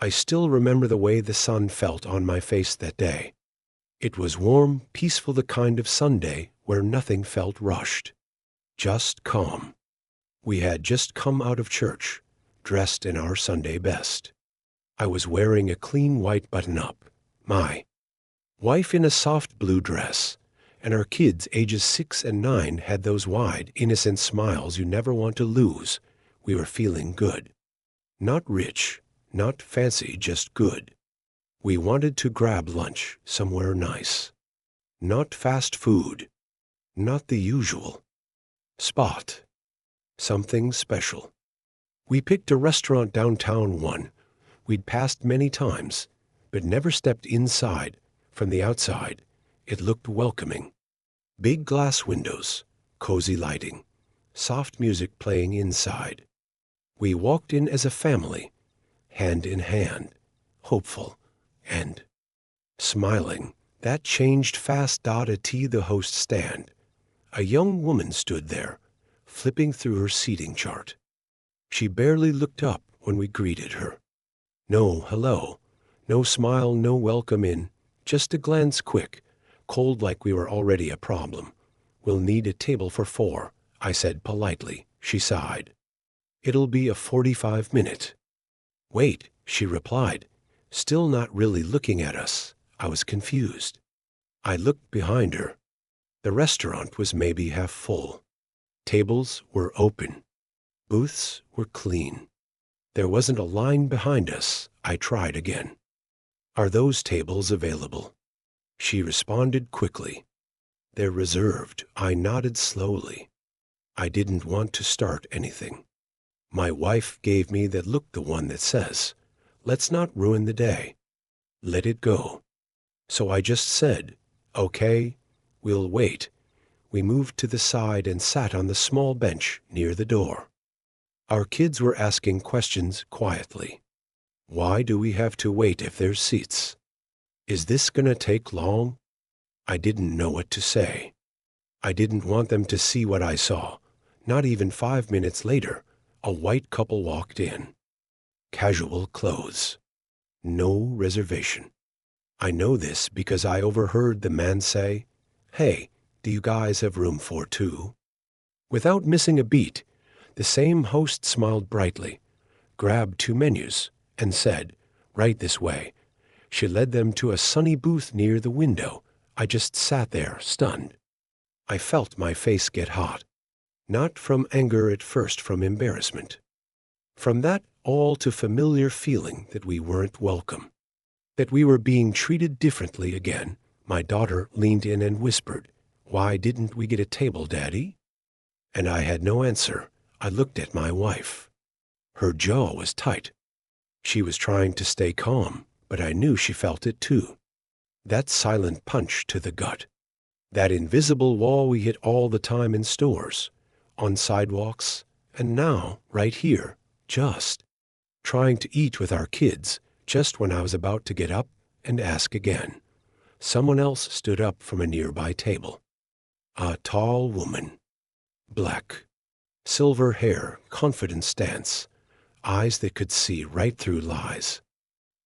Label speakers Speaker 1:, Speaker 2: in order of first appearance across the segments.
Speaker 1: I still remember the way the sun felt on my face that day. It was warm, peaceful, the kind of Sunday where nothing felt rushed. Just calm. We had just come out of church, dressed in our Sunday best. I was wearing a clean white button-up. My wife in a soft blue dress, and our kids ages 6 and 9 had those wide, innocent smiles you never want to lose. We were feeling good. Not rich, not fancy, just good. We wanted to grab lunch somewhere nice. Not fast food. Not the usual spot. Something special. We picked a restaurant downtown, one we'd passed many times, but never stepped inside. From the outside, it looked welcoming. Big glass windows, cozy lighting, soft music playing inside. We walked in as a family, hand in hand, hopeful and smiling. That changed fast. At the host stand, a young woman stood there, flipping through her seating chart. She barely looked up when we greeted her. No hello, no smile, no welcome in, just a glance quick, cold, like we were already a problem. We'll need a table for 4, I said politely. She sighed. It'll be a 45-minute. Wait, she replied, still not really looking at us. I was confused. I looked behind her. The restaurant was maybe half full. Tables were open. Booths were clean. There wasn't a line behind us. I tried again. Are those tables available? She responded quickly. They're reserved. I nodded slowly. I didn't want to start anything. My wife gave me that look, the one that says, let's not ruin the day. Let it go. So I just said, okay, we'll wait. We moved to the side and sat on the small bench near the door. Our kids were asking questions quietly. Why do we have to wait if there's seats? Is this gonna take long? I didn't know what to say. I didn't want them to see what I saw. Not even 5 minutes later, a white couple walked in. Casual clothes. No reservation. I know this because I overheard the man say, "Hey, do you guys have room for 2?" Without missing a beat, the same host smiled brightly, grabbed 2 menus, and said, "Right this way." She led them to a sunny booth near the window. I just sat there, stunned. I felt my face get hot. Not from anger at first, from embarrassment. From that all-too-familiar feeling that we weren't welcome. That we were being treated differently again. My daughter leaned in and whispered, "Why didn't we get a table, Daddy?" And I had no answer. I looked at my wife. Her jaw was tight. She was trying to stay calm, but I knew she felt it too. That silent punch to the gut. That invisible wall we hit all the time in stores, on sidewalks, and now, right here, just trying to eat with our kids, just when I was about to get up and ask again. Someone else stood up from a nearby table. A tall woman. Black. Silver hair, confident stance, eyes that could see right through lies.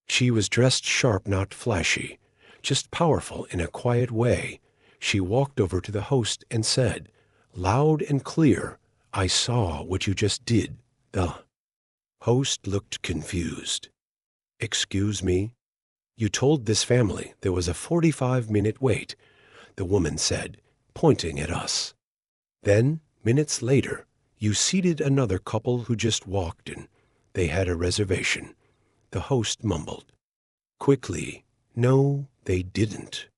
Speaker 1: She was dressed sharp, not flashy, just powerful in a quiet way. She walked over to the host and said, loud and clear, "I saw what you just did." The host looked confused. "Excuse me? You told this family there was a 45-minute wait," the woman said, pointing at us. "Then, minutes later, you seated another couple who just walked in. They had a reservation." The host mumbled. Quickly, "No, they didn't.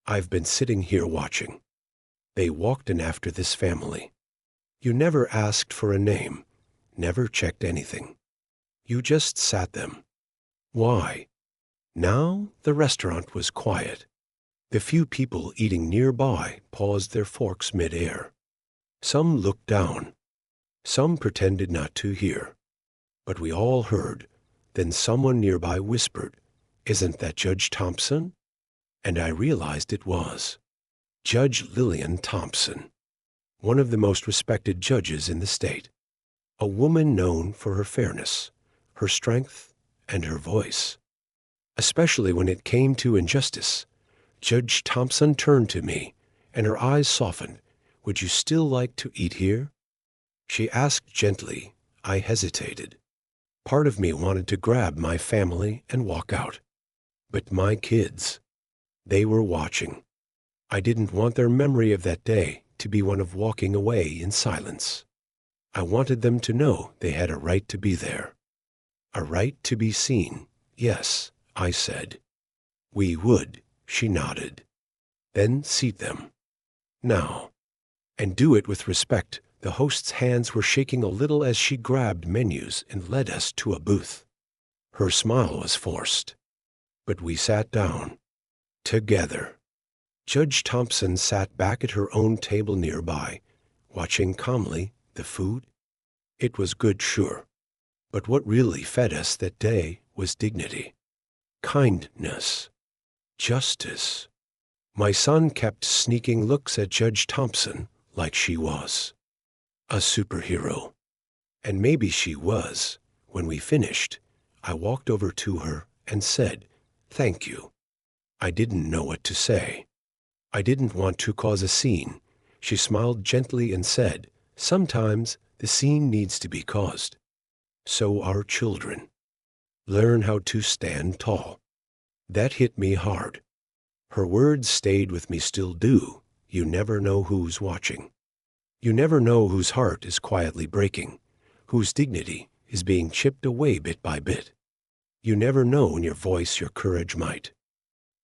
Speaker 1: I've been sitting here watching. They walked in after this family. You never asked for a name, never checked anything. You just sat them. Why?" Now the restaurant was quiet. The few people eating nearby paused their forks mid-air. Some looked down. Some pretended not to hear. But we all heard. Then someone nearby whispered, "Isn't that Judge Thompson?" And I realized it was. Judge Lillian Thompson. One of the most respected judges in the state. A woman known for her fairness, her strength, and her voice. Especially when it came to injustice. Judge Thompson turned to me, and her eyes softened. "Would you still like to eat here?" She asked gently. I hesitated. Part of me wanted to grab my family and walk out. But my kids, they were watching. I didn't want their memory of that day to be one of walking away in silence. I wanted them to know they had a right to be there. A right to be seen. "Yes," I said. "We would," she nodded. "Then seat them. Now. And do it with respect." The host's hands were shaking a little as she grabbed menus and led us to a booth. Her smile was forced. But we sat down. Together. Judge Thompson sat back at her own table nearby, watching calmly the food. It was good, sure. But what really fed us that day was dignity. Kindness. Justice. My son kept sneaking looks at Judge Thompson like she was a superhero. And maybe she was. When we finished, I walked over to her and said, "Thank you." I didn't know what to say. I didn't want to cause a scene. She smiled gently and said, "Sometimes the scene needs to be caused. So our children learn how to stand tall." That hit me hard. Her words stayed with me, still do. You never know who's watching. You never know whose heart is quietly breaking, whose dignity is being chipped away bit by bit. You never know when your voice, your courage might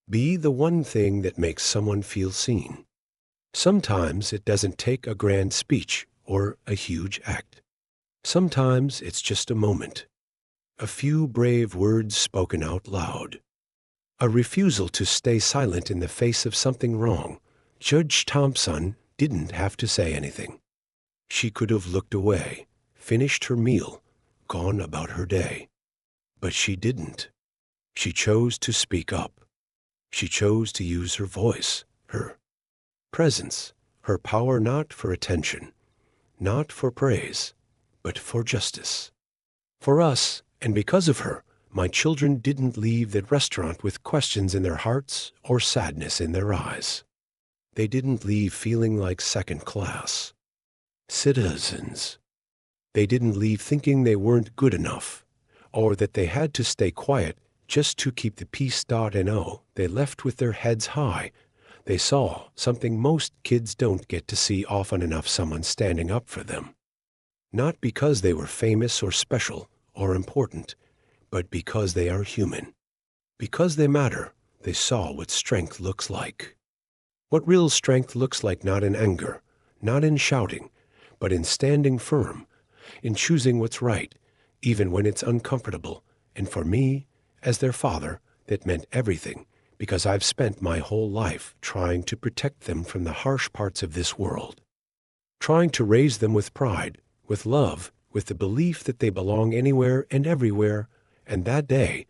Speaker 1: be the one thing that makes someone feel seen. Sometimes it doesn't take a grand speech or a huge act. Sometimes it's just a moment, a few brave words spoken out loud, a refusal to stay silent in the face of something wrong. Judge Thompson didn't have to say anything. She could have looked away, finished her meal, gone about her day. But she didn't. She chose to speak up. She chose to use her voice, her presence, her power, not for attention, not for praise, but for justice. For us, and because of her, my children didn't leave that restaurant with questions in their hearts or sadness in their eyes. They didn't leave feeling like second-class citizens. They didn't leave thinking they weren't good enough, or that they had to stay quiet just to keep the peace. No, they left with their heads high. They saw something most kids don't get to see often enough: someone standing up for them. Not because they were famous or special or important, but because they are human. Because they matter. They saw what strength looks like. What real strength looks like, not in anger, not in shouting, but in standing firm, in choosing what's right, even when it's uncomfortable. And for me, as their father, that meant everything, because I've spent my whole life trying to protect them from the harsh parts of this world, trying to raise them with pride, with love, with the belief that they belong anywhere and everywhere. And that day,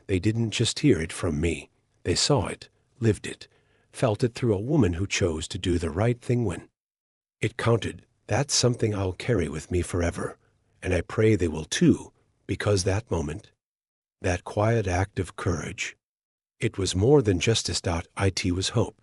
Speaker 1: they didn't just hear it from me. They saw it, lived it, felt it through a woman who chose to do the right thing when it counted. That's something I'll carry with me forever, and I pray they will too, because that moment, that quiet act of courage, it was more than justice. It was hope.